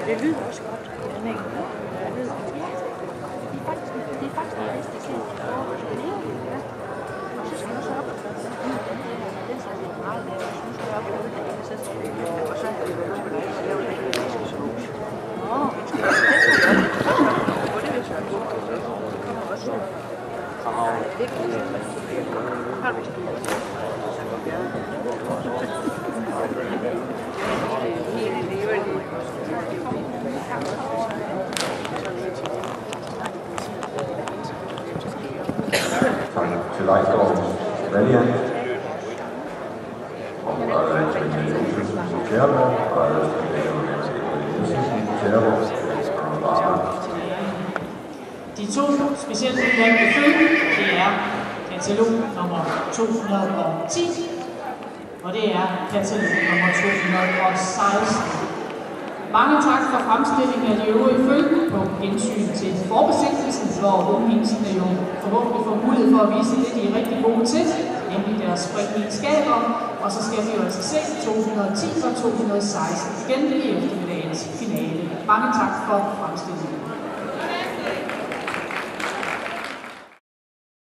Det lyder også godt. Den er god. Det er faktisk det bedste kendt i forhold til det. Ja. Og så skal du så op og den skal blive meget mere. Så nu skal jeg op og udlægge det, så skal jeg og så er det vel også begyndt at lave den elektriske sovs. Åh, det skal jeg også. Det vil jeg godt. Så kommer også så. Det er godt. Har vi styr. Så går jeg. Til Lejsgaard Valja og Kjærberg og de to specielt udvalgte film, det er katalog nummer 210, og det er katalog nummer 216. Mange tak for fremstillingen af de øvrige følge på hensyn til forbesigtelsen, hvor ungehingsene jo forhåbentlig får mulighed for at vise det, de er rigtig gode til, nemlig deres springegenskaber. Og så skal vi jo altså se 210 og 216 igen i eftermiddagens finale. Mange tak for fremstillingen.